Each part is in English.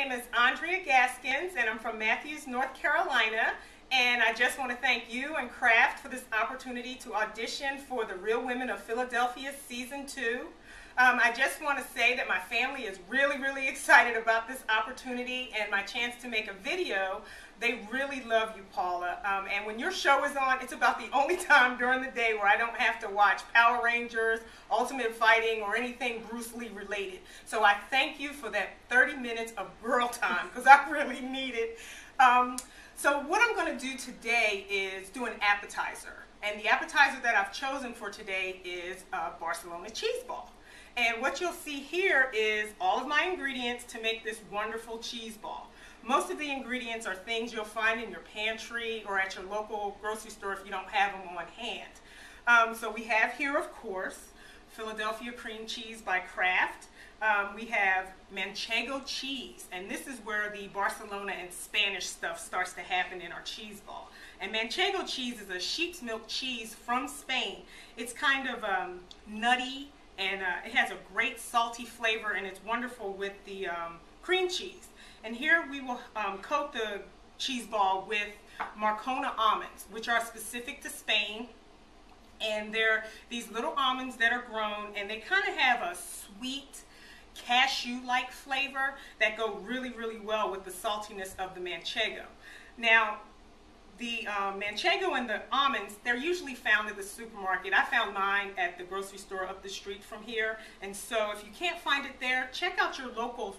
name is Andrea Gaskins, and I'm from Matthews, North Carolina. And I just want to thank you and Kraft for this opportunity to audition for The Real Women of Philadelphia Season 2. I just want to say that my family is really excited about this opportunity and my chance to make a video. They really love you, Paula. And when your show is on, it's about the only time during the day where I don't have to watch Power Rangers, Ultimate Fighting, or anything Bruce Lee related. So I thank you for that 30 minutes of girl time, because I really need it. So what I'm going to do today is do an appetizer. And the appetizer that I've chosen for today is Barcelona Cheeseball. And what you'll see here is all of my ingredients to make this wonderful cheese ball. Most of the ingredients are things you'll find in your pantry or at your local grocery store if you don't have them on hand. So we have here, of course, Philadelphia cream cheese by Kraft. We have Manchego cheese, and this is where the Barcelona and Spanish stuff starts to happen in our cheese ball. And Manchego cheese is a sheep's milk cheese from Spain. It's kind of nutty, and it has a great salty flavor, and it's wonderful with the cream cheese. And here we will coat the cheese ball with Marcona almonds, which are specific to Spain. And they're these little almonds that are grown, and they kind of have a sweet, cashew-like flavor that go really well with the saltiness of the Manchego. Now, the Manchego and the almonds, they're usually found at the supermarket. I found mine at the grocery store up the street from here. And so if you can't find it there, check out your local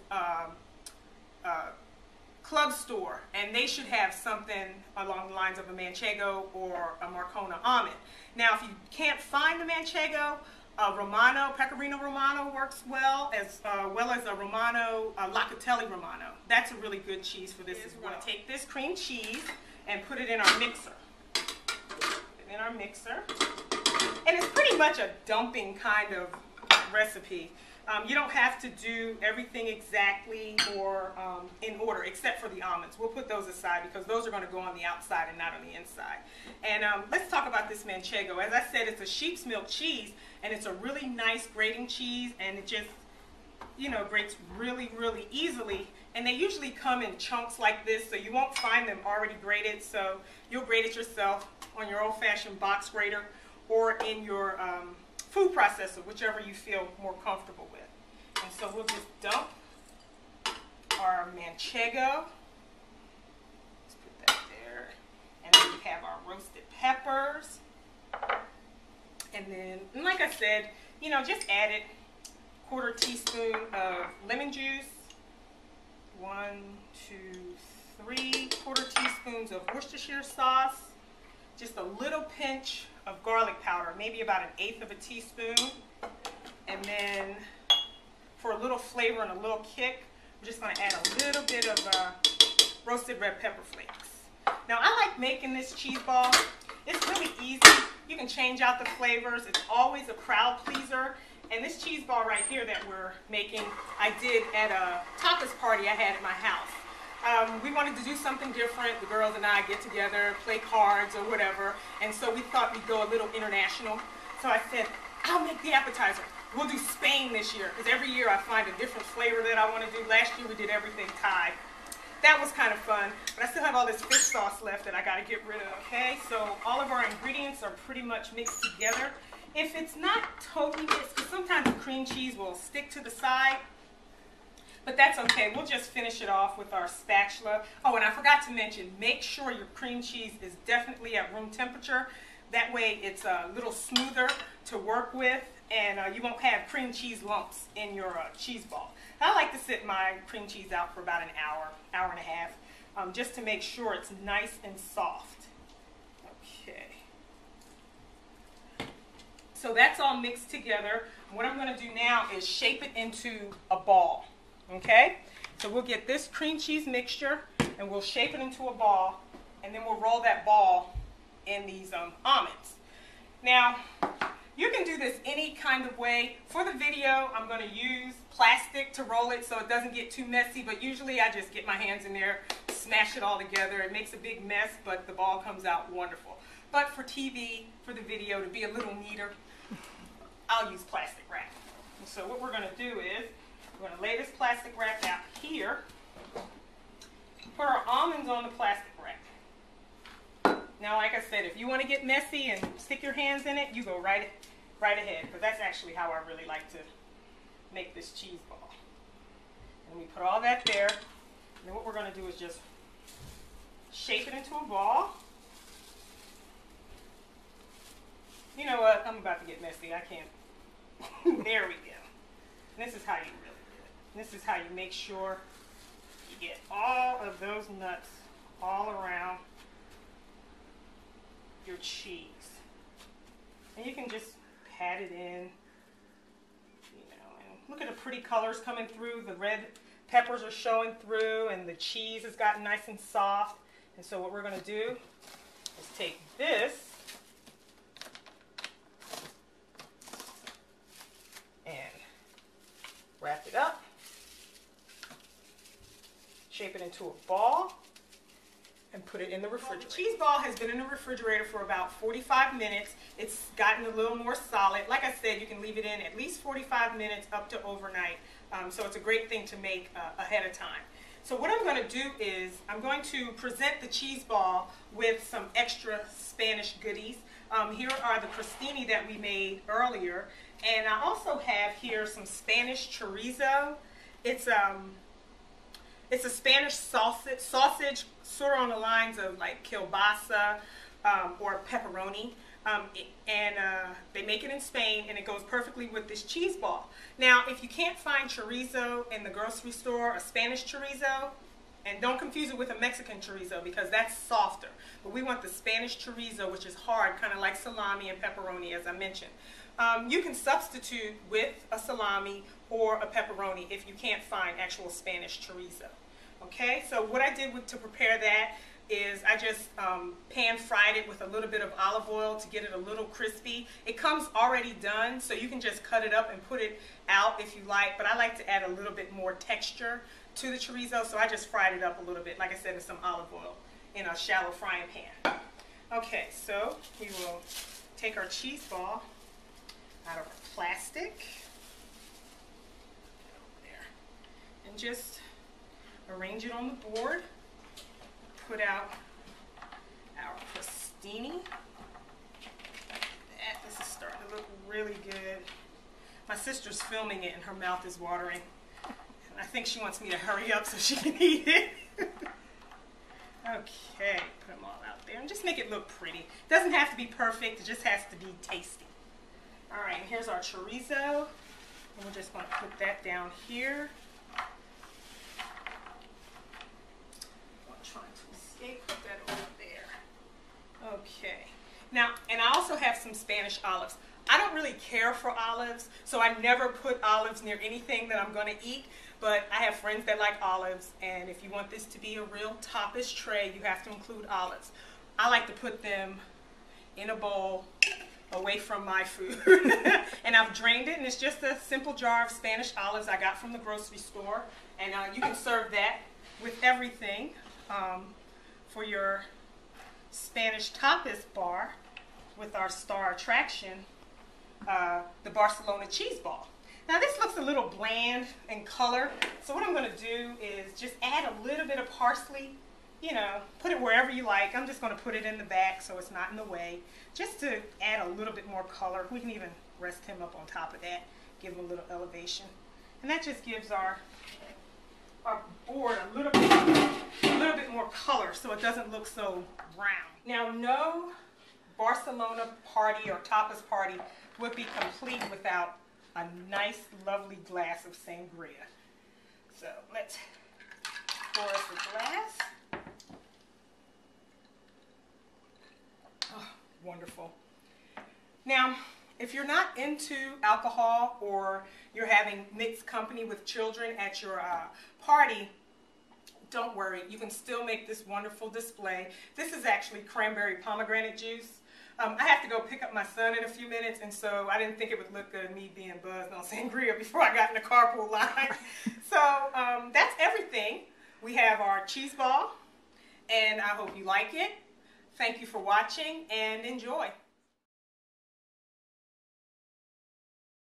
club store, and they should have something along the lines of a Manchego or a Marcona almond. Now, if you can't find the Manchego, Pecorino Romano works well as a Romano, Locatelli Romano. That's a really good cheese for this as well. We're going to take this cream cheese and put it in our mixer. And it's pretty much a dumping kind of recipe. You don't have to do everything exactly or in order, except for the almonds. We'll put those aside because those are going to go on the outside and not on the inside. And let's talk about this Manchego. As I said, it's a sheep's milk cheese, and it's a really nice grating cheese, and it just, grates really easily. And they usually come in chunks like this, so you won't find them already grated. So you'll grate it yourself on your old-fashioned box grater or in your food processor, whichever you feel more comfortable with. And so we'll just dump our Manchego. Let's put that there. And then we have our roasted peppers. And then, like I said, just add it. 1/4 teaspoon of lemon juice. 1, 2, 3 1/4 teaspoons of Worcestershire sauce. Just a little pinch of garlic powder, maybe about 1/8 of a teaspoon. And then for a little flavor and a little kick, we're just going to add a little bit of roasted red pepper flakes. Now, I like making this cheese ball. It's really easy. You can change out the flavors. It's always a crowd pleaser. And this cheese ball right here that we're making, I did at a tapas party I had at my house. We wanted to do something different. The girls and I get together, play cards or whatever, and so we thought we'd go a little international. So I said, I'll make the appetizer. We'll do Spain this year, because every year I find a different flavor that I want to do. Last year we did everything Thai. That was kind of fun, but I still have all this fish sauce left that I got to get rid of, okay? So all of our ingredients are pretty much mixed together. If it's not totally mixed, because sometimes the cream cheese will stick to the side, but that's okay. We'll just finish it off with our spatula. Oh, and I forgot to mention, make sure your cream cheese is definitely at room temperature. That way it's a little smoother to work with, and you won't have cream cheese lumps in your cheese ball. I like to sit my cream cheese out for about an hour, hour and a half, just to make sure it's nice and soft. Okay. So that's all mixed together. What I'm going to do now is shape it into a ball. Okay? So we'll get this cream cheese mixture and we'll shape it into a ball, and then we'll roll that ball in these almonds. Now, you can do this any kind of way. For the video, I'm going to use plastic to roll it so it doesn't get too messy, but usually I just get my hands in there, smash it all together. It makes a big mess, but the ball comes out wonderful. But for TV, for the video, to be a little neater, I'll use plastic wrap. So what we're going to do is we're going to lay this plastic wrap out here. Put our almonds on the plastic wrap. Now, like I said, if you want to get messy and stick your hands in it, you go right ahead. But that's actually how I really like to make this cheese ball. And we put all that there. And then what we're going to do is just shape it into a ball. You know what? I'm about to get messy. I can't. There we go. And this is how you really do it. This is how you make sure you get all of those nuts all around your cheese. And you can just pat it in, you know, and look at the pretty colors coming through. The red peppers are showing through and the cheese has gotten nice and soft. And so what we're going to do is take this and wrap it up, shape it into a ball, and put it in the refrigerator. The cheese ball has been in the refrigerator for about 45 minutes. It's gotten a little more solid. Like I said, you can leave it in at least 45 minutes up to overnight. So it's a great thing to make ahead of time. So what I'm going to do is I'm going to present the cheese ball with some extra Spanish goodies. Here are the crostini that we made earlier. And I also have here some Spanish chorizo. It's a Spanish sausage sort of on the lines of like kielbasa or pepperoni. They make it in Spain, and it goes perfectly with this cheese ball. Now, if you can't find chorizo in the grocery store, a Spanish chorizo, and don't confuse it with a Mexican chorizo because that's softer. But we want the Spanish chorizo, which is hard, kind of like salami and pepperoni, as I mentioned. You can substitute with a salami or a pepperoni if you can't find actual Spanish chorizo. Okay, so what I did to prepare that is I just pan fried it with a little bit of olive oil to get it a little crispy. It comes already done, so you can just cut it up and put it out if you like, but I like to add a little bit more texture to the chorizo, so I just fried it up a little bit, like I said, in some olive oil in a shallow frying pan. Okay, so we will take our cheese ball out of our plastic there and just arrange it on the board. Put out our crostini. This is starting to look really good. My sister's filming it and her mouth is watering. And I think she wants me to hurry up so she can eat it. Okay, put them all out there and just make it look pretty. It doesn't have to be perfect, it just has to be tasty. All right, and here's our chorizo. And we're just going to put that down here. Put that over there. Okay. Now, and I also have some Spanish olives. I don't really care for olives, so I never put olives near anything that I'm going to eat, but I have friends that like olives, and if you want this to be a real tapas tray, you have to include olives. I like to put them in a bowl away from my food. And I've drained it, and it's just a simple jar of Spanish olives I got from the grocery store, and you can serve that with everything. For your Spanish tapas bar with our star attraction, the Barcelona Cheeseball. Now this looks a little bland in color, so what I'm going to do is just add a little bit of parsley, you know, put it wherever you like. I'm just going to put it in the back so it's not in the way, just to add a little bit more color. We can even rest him up on top of that, give him a little elevation. And that just gives our board a little bit more color so it doesn't look so brown. Now, no Barcelona party or tapas party would be complete without a nice, lovely glass of sangria. So let's pour us a glass. Oh, wonderful. Now, if you're not into alcohol or you're having mixed company with children at your party, don't worry. You can still make this wonderful display. This is actually cranberry pomegranate juice. I have to go pick up my son in a few minutes, and so I didn't think it would look good, me being buzzed on sangria before I got in the carpool line. So that's everything. We have our cheese ball, and I hope you like it. Thank you for watching, and enjoy.